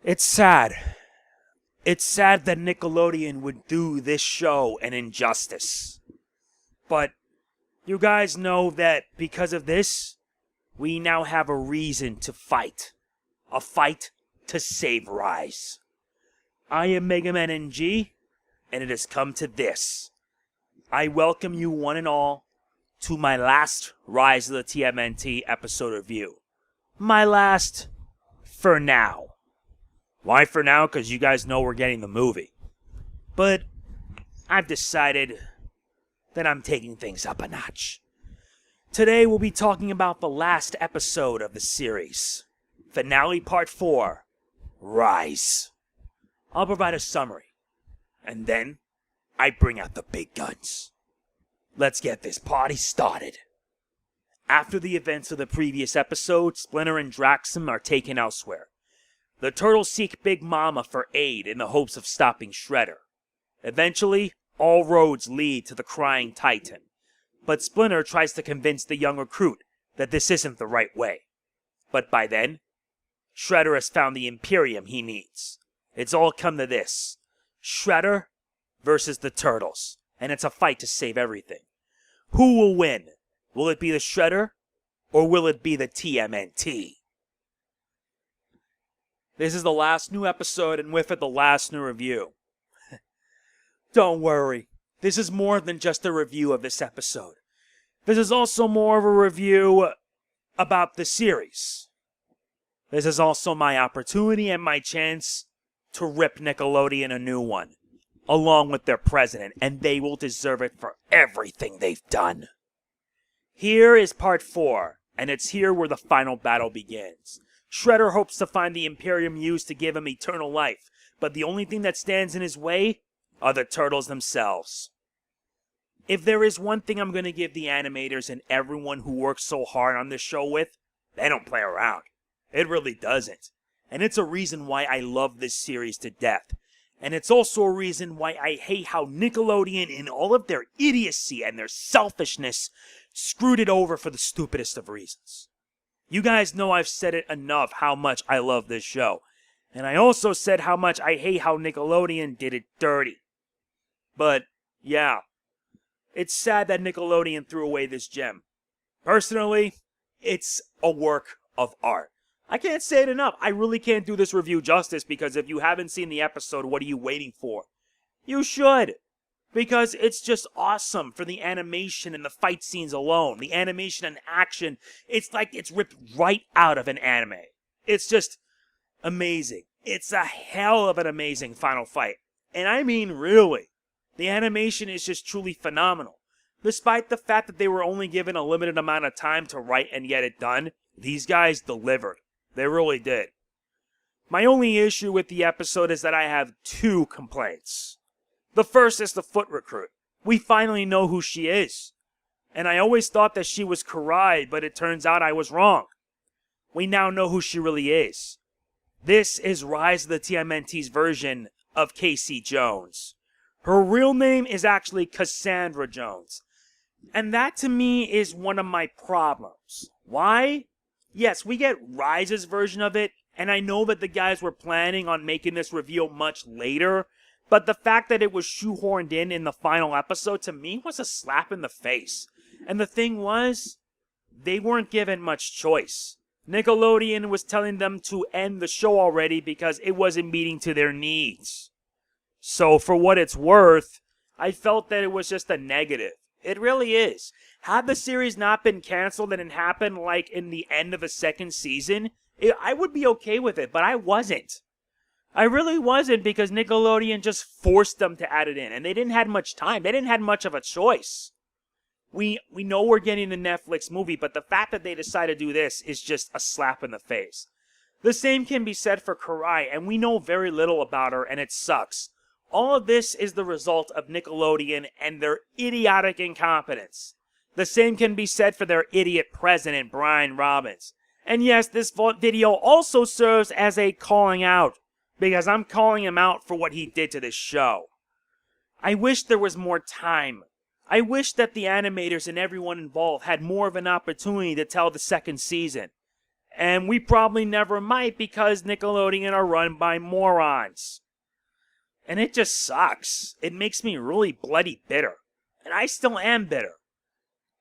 It's sad. It's sad that Nickelodeon would do this show an injustice. But you guys know that because of this, we now have a reason to fight. A fight to save Rise. I am MegamanNG, and it has come to this. I welcome you one and all to my last Rise of the TMNT episode review. My last for now. Why for now? Because you guys know we're getting the movie. But I've decided that I'm taking things up a notch. Today we'll be talking about the last episode of the series. Finale Part 4, Rise. I'll provide a summary. And then I bring out the big guns. Let's get this party started. After the events of the previous episode, Splinter and Draxum are taken elsewhere. The Turtles seek Big Mama for aid in the hopes of stopping Shredder. Eventually, all roads lead to the Crying Titan. But Splinter tries to convince the young recruit that this isn't the right way. But by then, Shredder has found the Imperium he needs. It's all come to this. Shredder versus the Turtles. And it's a fight to save everything. Who will win? Will it be the Shredder? Or will it be the TMNT? This is the last new episode, and with it the last new review. Don't worry. This is more than just a review of this episode. This is also more of a review about the series. This is also my opportunity and my chance to rip Nickelodeon a new one, along with their president, and they will deserve it for everything they've done. Here is Part 4, and it's here where the final battle begins. Shredder hopes to find the Imperium used to give him eternal life, but the only thing that stands in his way are the Turtles themselves. If there is one thing I'm going to give the animators and everyone who works so hard on this show with, they don't play around. It really doesn't. And it's a reason why I love this series to death. And it's also a reason why I hate how Nickelodeon, in all of their idiocy and their selfishness, screwed it over for the stupidest of reasons. You guys know I've said it enough how much I love this show. And I also said how much I hate how Nickelodeon did it dirty. But, yeah. It's sad that Nickelodeon threw away this gem. Personally, it's a work of art. I can't say it enough. I really can't do this review justice because if you haven't seen the episode, what are you waiting for? You should. Because it's just awesome for the animation and the fight scenes alone. The animation and action, it's like it's ripped right out of an anime. It's just amazing. It's a hell of an amazing final fight. And I mean really. The animation is just truly phenomenal. Despite the fact that they were only given a limited amount of time to write and get it done, these guys delivered. They really did. My only issue with the episode is that I have two complaints. The first is the foot recruit. We finally know who she is. And I always thought that she was Karai, but it turns out I was wrong. We now know who she really is. This is Rise of the TMNT's version of Casey Jones. Her real name is actually Cassandra Jones. And that to me is one of my problems. Why? Yes, we get Rise's version of it, and I know that the guys were planning on making this reveal much later, but the fact that it was shoehorned in the final episode to me was a slap in the face. And the thing was, they weren't given much choice. Nickelodeon was telling them to end the show already because it wasn't meeting to their needs. So for what it's worth, I felt that it was just a negative. It really is. Had the series not been canceled and it happened like in the end of the second season, I would be okay with it, but I wasn't. I really wasn't because Nickelodeon just forced them to add it in, and they didn't have much time. They didn't have much of a choice. We know we're getting the Netflix movie, but the fact that they decided to do this is just a slap in the face. The same can be said for Karai, and we know very little about her, and it sucks. All of this is the result of Nickelodeon and their idiotic incompetence. The same can be said for their idiot president, Brian Robbins. And yes, this video also serves as a calling out, because I'm calling him out for what he did to this show. I wish there was more time. I wish that the animators and everyone involved had more of an opportunity to tell the second season. And we probably never might because Nickelodeon are run by morons. And it just sucks. It makes me really bloody bitter. And I still am bitter.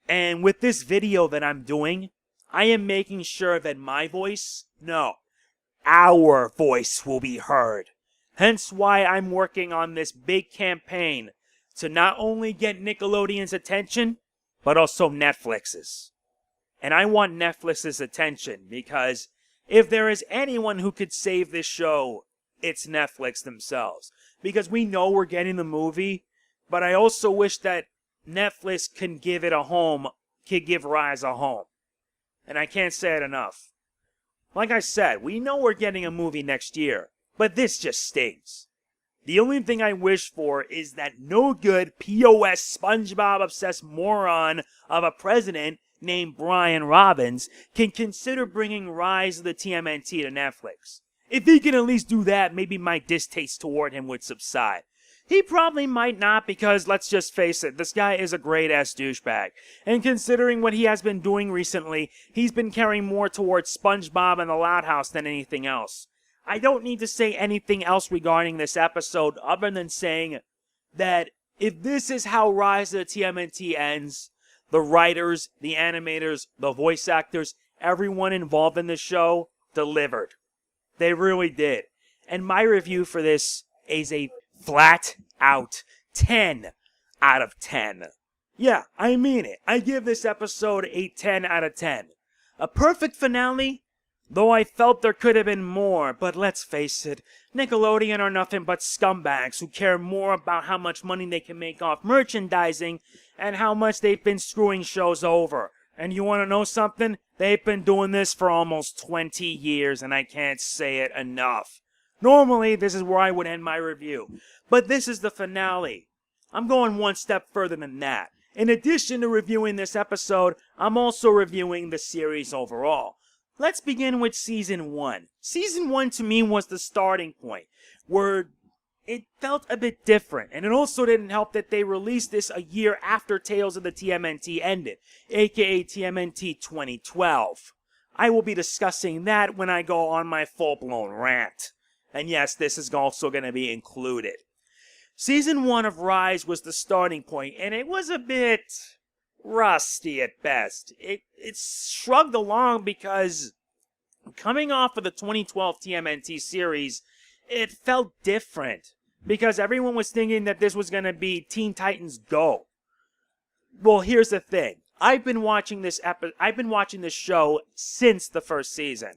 And with this video that I'm doing, I am making sure that my voice, no, our voice will be heard. Hence why I'm working on this big campaign to not only get Nickelodeon's attention, but also Netflix's. And I want Netflix's attention because if there is anyone who could save this show, it's Netflix themselves. Because we know we're getting the movie, but I also wish that Netflix can give it a home, can give Rise a home. And I can't say it enough. Like I said, we know we're getting a movie next year, but this just stings. The only thing I wish for is that no good POS SpongeBob-obsessed moron of a president named Brian Robbins can consider bringing Rise of the TMNT to Netflix. If he can at least do that, maybe my distaste toward him would subside. He probably might not because, let's just face it, this guy is a great-ass douchebag. And considering what he has been doing recently, he's been carrying more towards SpongeBob and the Loud House than anything else. I don't need to say anything else regarding this episode other than saying that if this is how Rise of the TMNT ends, the writers, the animators, the voice actors, everyone involved in the show delivered. They really did. And my review for this is a flat out 10 out of 10. Yeah, I mean it. I give this episode a 10 out of 10. A perfect finale? Though I felt there could have been more, but let's face it, Nickelodeon are nothing but scumbags who care more about how much money they can make off merchandising and how much they've been screwing shows over. And you want to know something? They've been doing this for almost 20 years, and I can't say it enough. Normally, this is where I would end my review, but this is the finale. I'm going one step further than that. In addition to reviewing this episode, I'm also reviewing the series overall. Let's begin with Season 1. Season 1 to me was the starting point, where it felt a bit different, and it also didn't help that they released this a year after Tales of the TMNT ended, aka TMNT 2012. I will be discussing that when I go on my full-blown rant. And yes, this is also going to be included. Season 1 of Rise was the starting point, and it was a bit rusty at best. It shrugged along because coming off of the 2012 TMNT series, it felt different because everyone was thinking that this was going to be Teen Titans Go. Well, here's the thing. I've been watching this show since the first season,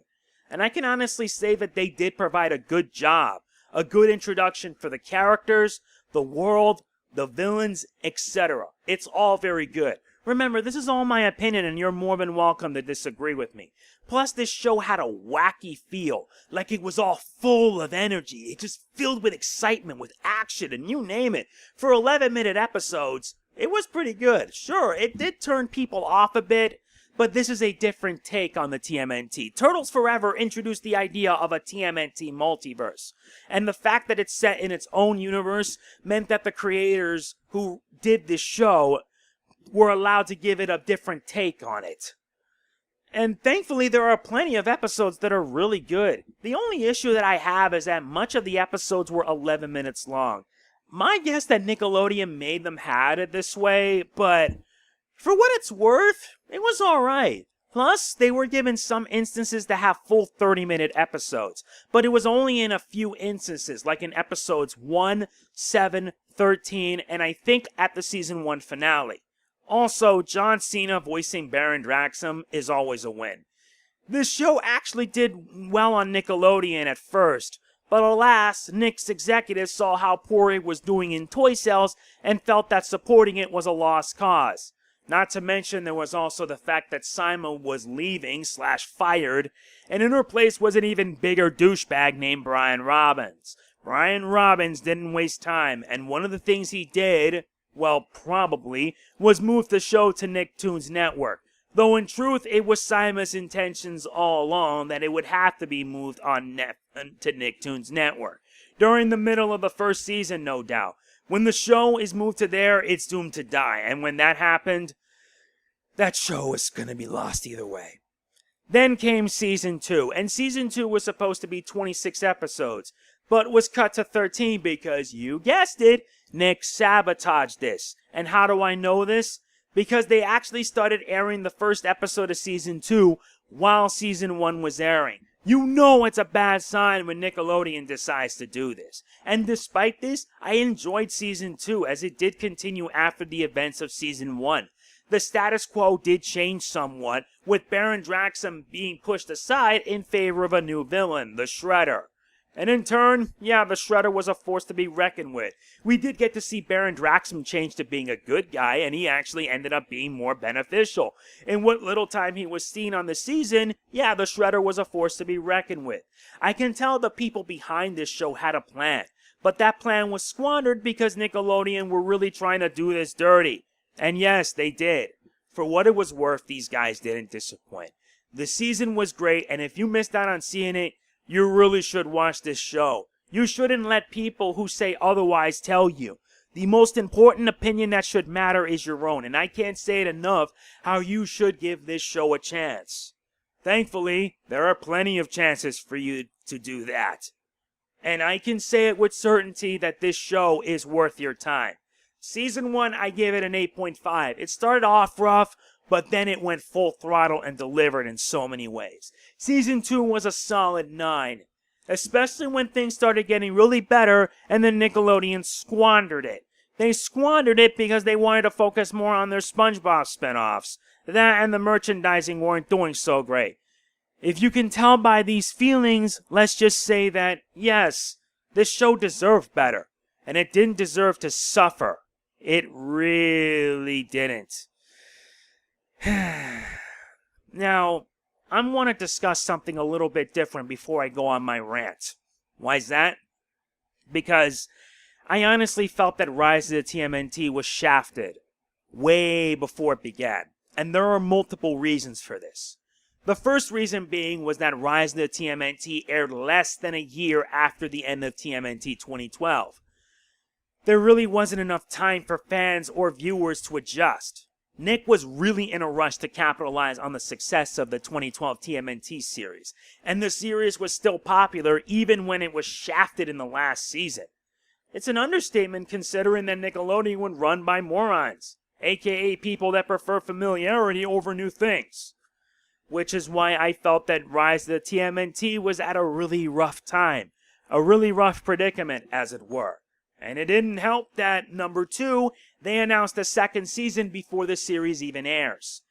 and I can honestly say that they did provide a good job, a good introduction for the characters, the world, the villains, etc. It's all very good. Remember, this is all my opinion, and you're more than welcome to disagree with me. Plus, this show had a wacky feel, like it was all full of energy. It just filled with excitement, with action, and you name it. For 11-minute episodes, it was pretty good. Sure, it did turn people off a bit, but this is a different take on the TMNT. Turtles Forever introduced the idea of a TMNT multiverse, and the fact that it's set in its own universe meant that the creators who did this show were allowed to give it a different take on it. And thankfully, there are plenty of episodes that are really good. The only issue that I have is that much of the episodes were 11 minutes long. My guess that Nickelodeon made them had it this way, but for what it's worth, it was alright. Plus, they were given some instances to have full 30-minute episodes, but it was only in a few instances, like in episodes 1, 7, 13, and I think at the Season 1 finale. Also, John Cena voicing Baron Draxum is always a win. This show actually did well on Nickelodeon at first, but alas, Nick's executives saw how poor it was doing in toy sales and felt that supporting it was a lost cause. Not to mention there was also the fact that Simon was leaving/fired, and in her place was an even bigger douchebag named Brian Robbins. Brian Robbins didn't waste time, and one of the things he did, well, probably, was move the show to Nicktoons Network. Though in truth, it was Simon's intentions all along that it would have to be moved on to Nicktoons Network. During the middle of the first season, no doubt. When the show is moved to there, it's doomed to die. And when that happened, that show is going to be lost either way. Then came Season 2, and Season 2 was supposed to be 26 episodes, but was cut to 13 because, you guessed it, Nick sabotaged this. And how do I know this? Because they actually started airing the first episode of Season 2 while Season 1 was airing. You know it's a bad sign when Nickelodeon decides to do this. And despite this, I enjoyed Season 2 as it did continue after the events of Season 1. The status quo did change somewhat, with Baron Draxum being pushed aside in favor of a new villain, the Shredder. And in turn, yeah, the Shredder was a force to be reckoned with. We did get to see Baron Draxum change to being a good guy, and he actually ended up being more beneficial. In what little time he was seen on the season, yeah, the Shredder was a force to be reckoned with. I can tell the people behind this show had a plan, but that plan was squandered because Nickelodeon were really trying to do this dirty. And yes, they did. For what it was worth, these guys didn't disappoint. The season was great, and if you missed out on seeing it, you really should watch this show. You shouldn't let people who say otherwise tell you. The most important opinion that should matter is your own, and I can't say it enough how you should give this show a chance. Thankfully, there are plenty of chances for you to do that. And I can say it with certainty that this show is worth your time. Season 1, I give it an 8.5. It started off rough, but then it went full throttle and delivered in so many ways. Season 2 was a solid 9, especially when things started getting really better and then Nickelodeon squandered it. They squandered it because they wanted to focus more on their SpongeBob spinoffs. That and the merchandising weren't doing so great. If you can tell by these feelings, let's just say that, yes, this show deserved better, and it didn't deserve to suffer. It really didn't. Now, I want to discuss something a little bit different before I go on my rant. Why is that? Because I honestly felt that Rise of the TMNT was shafted way before it began. And there are multiple reasons for this. The first reason being was that Rise of the TMNT aired less than a year after the end of TMNT 2012. There really wasn't enough time for fans or viewers to adjust. Nick was really in a rush to capitalize on the success of the 2012 TMNT series, and the series was still popular even when it was shafted in the last season. It's an understatement considering that Nickelodeon was run by morons, aka people that prefer familiarity over new things. Which is why I felt that Rise of the TMNT was at a really rough time, a really rough predicament, as it were. And it didn't help that, number 2, they announced a second season before the series even airs.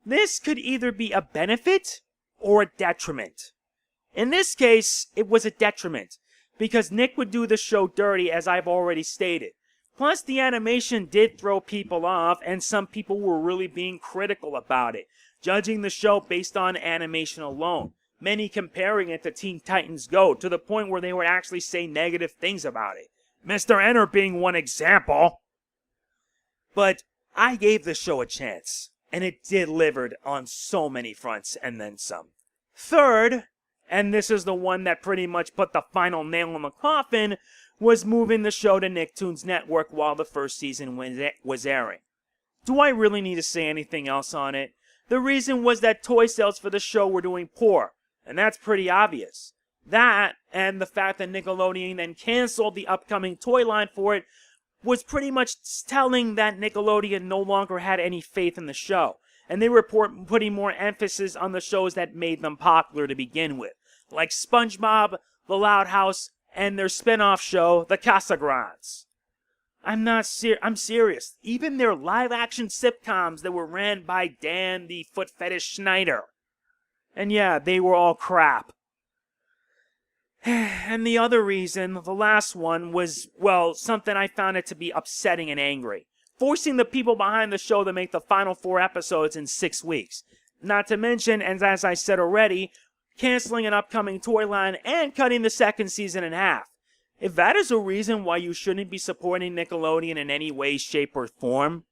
This could either be a benefit or a detriment. In this case, it was a detriment, because Nick would do the show dirty, as I've already stated. Plus, the animation did throw people off, and some people were really being critical about it, judging the show based on animation alone. Many comparing it to Teen Titans Go, to the point where they would actually say negative things about it. Mr. Enter being one example. But I gave the show a chance, and it delivered on so many fronts and then some. Third, and this is the one that pretty much put the final nail in the coffin, was moving the show to Nicktoons Network while the first season was airing. Do I really need to say anything else on it? The reason was that toy sales for the show were doing poor, and that's pretty obvious. That, and the fact that Nickelodeon then canceled the upcoming toy line for it, was pretty much telling that Nickelodeon no longer had any faith in the show, and they were putting more emphasis on the shows that made them popular to begin with, like SpongeBob, The Loud House, and their spin-off show, The Casagrands. I'm serious. Even their live-action sitcoms that were ran by Dan the Foot Fetish Schneider. And yeah, they were all crap. And the other reason, the last one, was, well, something I found it to be upsetting and angry. Forcing the people behind the show to make the final 4 episodes in 6 weeks. Not to mention, and as I said already, canceling an upcoming toy line and cutting the second season in half. If that is a reason why you shouldn't be supporting Nickelodeon in any way, shape, or form,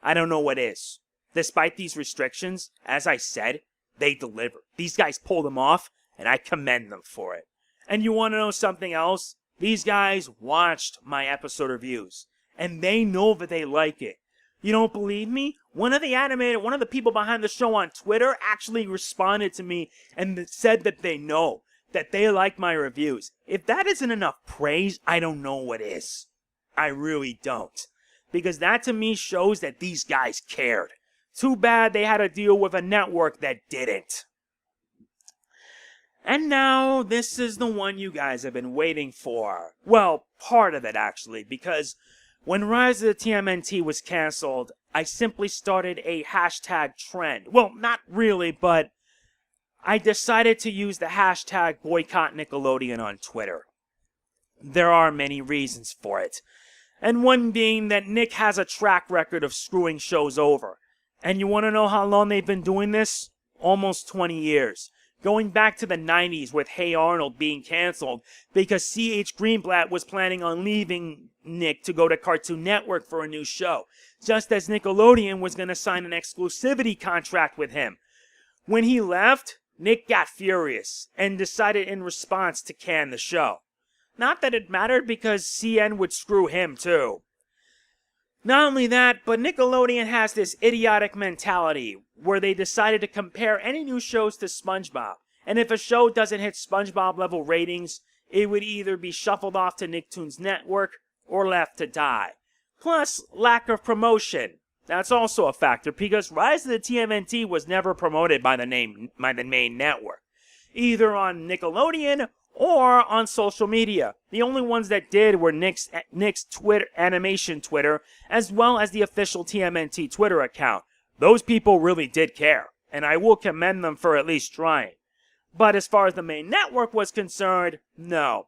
I don't know what is. Despite these restrictions, as I said, they delivered. These guys pulled them off, and I commend them for it. And you want to know something else? These guys watched my episode reviews, and they know that they like it. You don't believe me? One of the people behind the show on Twitter actually responded to me and said that they know, that they like my reviews. If that isn't enough praise, I don't know what is. I really don't. Because that to me shows that these guys cared. Too bad they had to deal with a network that didn't. And now, this is the one you guys have been waiting for. Well, part of it actually, because when Rise of the TMNT was cancelled, I simply started a hashtag trend. Well, not really, but I decided to use the hashtag boycott Nickelodeon on Twitter. There are many reasons for it. And one being that Nick has a track record of screwing shows over. And you want to know how long they've been doing this? Almost 20 years. Going back to the 90s with Hey Arnold being canceled because C.H. Greenblatt was planning on leaving Nick to go to Cartoon Network for a new show, just as Nickelodeon was going to sign an exclusivity contract with him. When he left, Nick got furious and decided in response to can the show. Not that it mattered because CN would screw him too. Not only that, but Nickelodeon has this idiotic mentality where they decided to compare any new shows to SpongeBob. And if a show doesn't hit SpongeBob level ratings, it would either be shuffled off to Nicktoons Network or left to die. Plus, lack of promotion. That's also a factor because Rise of the TMNT was never promoted by the main network. Either on Nickelodeon or on social media. The only ones that did were Nick's Twitter, animation Twitter, as well as the official TMNT Twitter account. Those people really did care, and I will commend them for at least trying. But as far as the main network was concerned, no.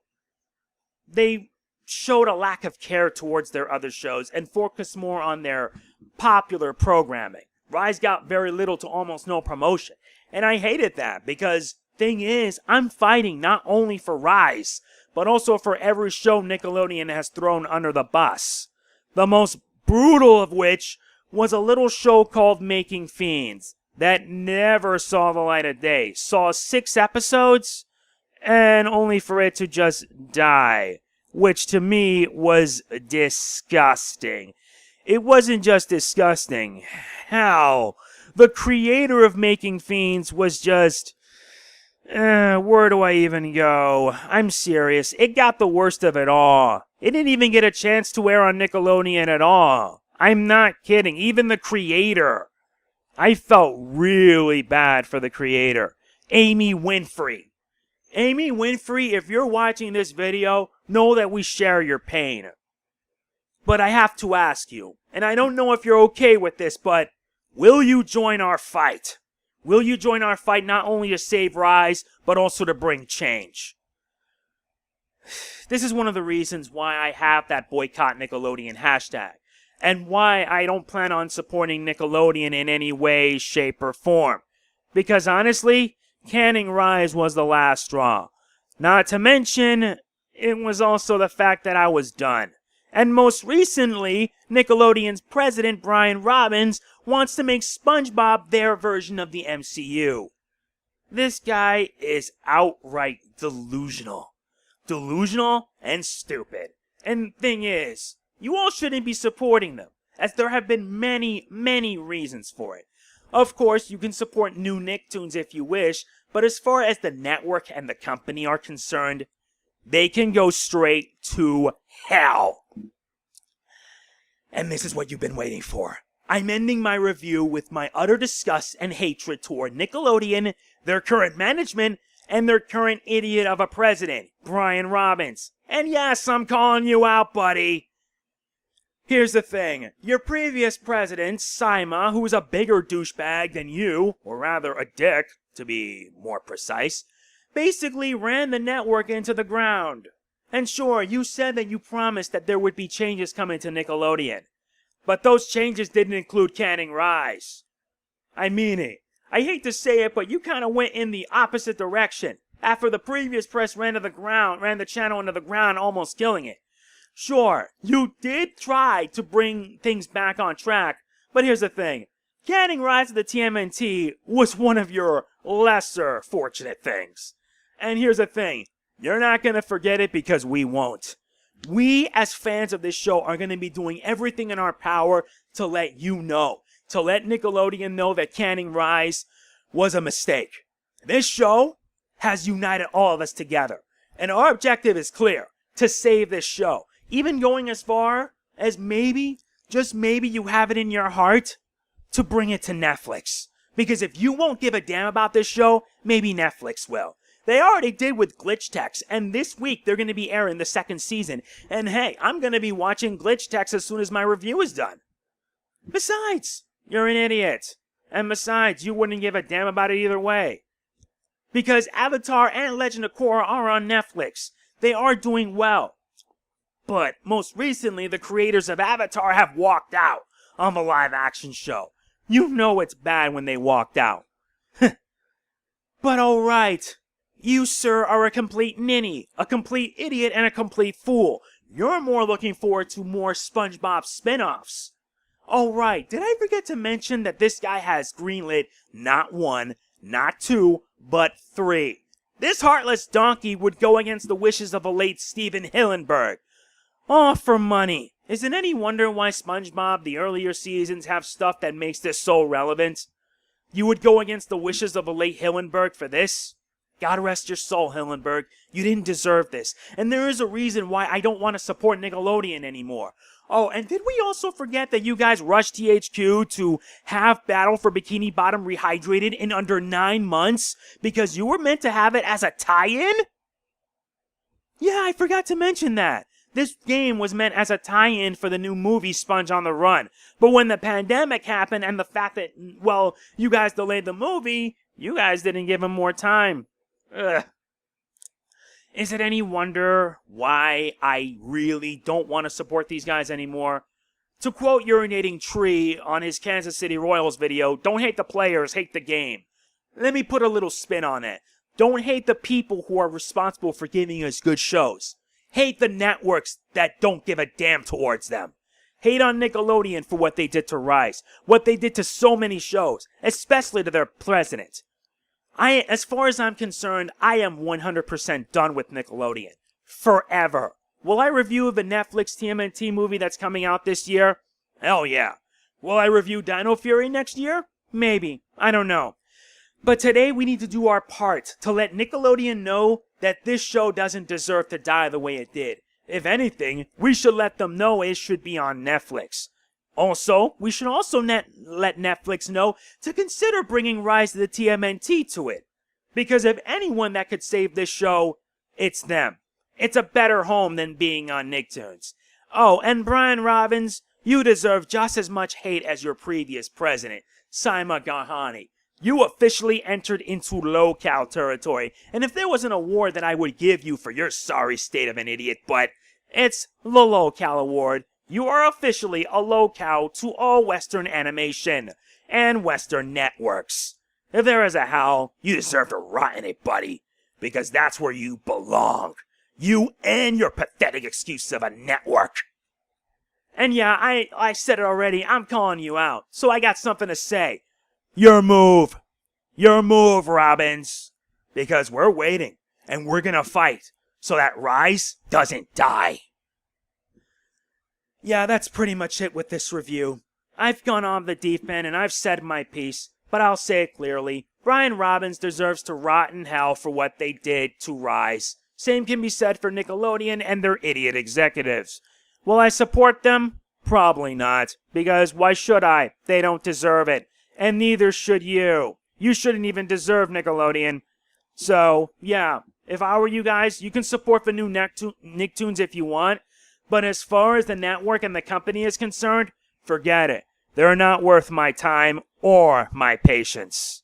They showed a lack of care towards their other shows and focused more on their popular programming. Rise got very little to almost no promotion, and I hated that because thing is, I'm fighting not only for Rise, but also for every show Nickelodeon has thrown under the bus. The most brutal of which was a little show called Making Fiends that never saw the light of day. Saw 6 episodes, and only for it to just die, which to me was disgusting. It wasn't just disgusting. Hell, the creator of Making Fiends was just... where do I even go? I'm serious. It got the worst of it all. It didn't even get a chance to air on Nickelodeon at all. I'm not kidding. Even the creator. I felt really bad for the creator. Amy Winfrey. Amy Winfrey, if you're watching this video, know that we share your pain. But I have to ask you, and I don't know if you're okay with this, but will you join our fight? Will you join our fight not only to save Rise, but also to bring change? This is one of the reasons why I have that boycott Nickelodeon hashtag, and why I don't plan on supporting Nickelodeon in any way, shape, or form. Because honestly, canning Rise was the last straw. Not to mention, it was also the fact that I was done. And most recently, Nickelodeon's president, Brian Robbins, wants to make SpongeBob their version of the MCU. This guy is outright delusional. Delusional and stupid. And thing is, you all shouldn't be supporting them, as there have been many, many reasons for it. Of course, you can support new Nicktoons if you wish, but as far as the network and the company are concerned, they can go straight to hell. And this is what you've been waiting for. I'm ending my review with my utter disgust and hatred toward Nickelodeon, their current management, and their current idiot of a president, Brian Robbins. And yes, I'm calling you out, buddy. Here's the thing. Your previous president, Saima, who was a bigger douchebag than you, or rather a dick, to be more precise, basically ran the network into the ground. And sure, you said that you promised that there would be changes coming to Nickelodeon. But those changes didn't include canning Rise. I mean it. I hate to say it, but you kind of went in the opposite direction. After the previous press ran the channel into the ground, almost killing it. Sure, you did try to bring things back on track, but here's the thing. Canning Rise of the TMNT was one of your lesser fortunate things. And here's the thing. You're not going to forget it because we won't. We, as fans of this show, are going to be doing everything in our power to let you know. to let Nickelodeon know that canning Rise was a mistake. This show has united all of us together, and our objective is clear: to save this show. Even going as far as maybe, just maybe, you have it in your heart to bring it to Netflix. Because if you won't give a damn about this show, maybe Netflix will. They already did with Glitch Techs, and this week they're going to be airing the second season. And hey, I'm going to be watching Glitch Techs as soon as my review is done. Besides, you're an idiot. And besides, you wouldn't give a damn about it either way. Because Avatar and Legend of Korra are on Netflix. They are doing well. But most recently, the creators of Avatar have walked out on the live action show. You know it's bad when they walked out. But alright, you, sir, are a complete ninny, a complete idiot, and a complete fool. You're more looking forward to more SpongeBob spin-offs. Alright, did I forget to mention that this guy has greenlit not 1, not 2, but 3. This heartless donkey would go against the wishes of the late Steven Hillenburg. All for money. Is it any wonder why SpongeBob, the earlier seasons, have stuff that makes this so relevant? You would go against the wishes of the late Hillenburg for this? God rest your soul, Hillenburg. You didn't deserve this. And there is a reason why I don't want to support Nickelodeon anymore. Oh, and did we also forget that you guys rushed THQ to have Battle for Bikini Bottom rehydrated in under 9 months? Because you were meant to have it as a tie-in? Yeah, I forgot to mention that. This game was meant as a tie-in for the new movie Sponge on the Run. But when the pandemic happened and the fact that, well, you guys delayed the movie, you guys didn't give him more time. Ugh. Is it any wonder why I really don't want to support these guys anymore? To quote Urinating Tree on his Kansas City Royals video, don't hate the players, hate the game. Let me put a little spin on it. Don't hate the people who are responsible for giving us good shows. Hate the networks that don't give a damn towards them. Hate on Nickelodeon for what they did to Rise, what they did to so many shows, especially to their president. As far as I'm concerned, I am 100% done with Nickelodeon. Forever. Will I review the Netflix TMNT movie that's coming out this year? Hell yeah. Will I review Dino Fury next year? Maybe. I don't know. But today we need to do our part to let Nickelodeon know that this show doesn't deserve to die the way it did. If anything, we should let them know it should be on Netflix. Also, we should also let Netflix know to consider bringing Rise to the TMNT to it. Because if anyone that could save this show, it's them. It's a better home than being on Nicktoons. Oh, and Brian Robbins, you deserve just as much hate as your previous president, Saima Gahani. You officially entered into low-cal territory, and if there was an award that I would give you for your sorry state of an idiot butt, it's the low-cal award. You are officially a low-cal to all Western animation and Western networks. If there is a howl, you deserve to rot in it, buddy, because that's where you belong. You and your pathetic excuse of a network. And yeah, I said it already, I'm calling you out, so I got something to say. Your move, Robbins, because we're waiting, and we're gonna fight, so that Rise doesn't die. Yeah, that's pretty much it with this review. I've gone on the deep end and I've said my piece, but I'll say it clearly. Brian Robbins deserves to rot in hell for what they did to Rise. Same can be said for Nickelodeon and their idiot executives. Will I support them? Probably not, because why should I? They don't deserve it. And neither should you. You shouldn't even deserve Nickelodeon. So, yeah, if I were you guys, you can support the new Nicktoons if you want. But as far as the network and the company is concerned, forget it. They're not worth my time or my patience.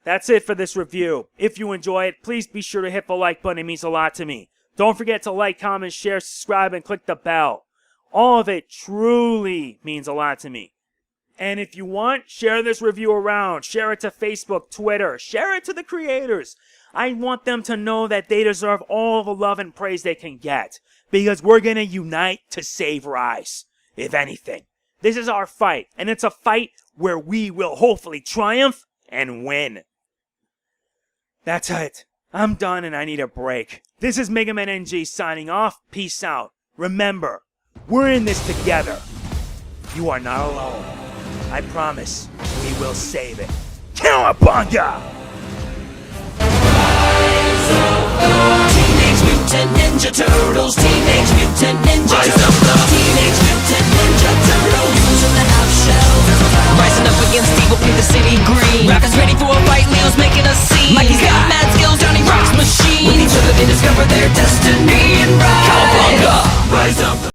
That's it for this review. If you enjoy it, please be sure to hit the like button. It means a lot to me. Don't forget to like, comment, share, subscribe, and click the bell. All of it truly means a lot to me. And if you want, share this review around. Share it to Facebook, Twitter. Share it to the creators. I want them to know that they deserve all the love and praise they can get. Because we're going to unite to save Rise. If anything. This is our fight. And it's a fight where we will hopefully triumph and win. That's it. I'm done and I need a break. This is MegamanNG signing off. Peace out. Remember, we're in this together. You are not alone. I promise, we will save it. Cowabunga! Teenage Mutant Ninja Turtles, Teenage Mutant Ninja Turtles, Teenage Mutant Ninja Turtles, using the half shell. Rising up against evil, paint the city green. Rappers ready for a fight, Leo's making a scene. Mikey's got mad skills, Johnny rocks machine. With each other they discover their destiny and rise. Cowabunga, rise up.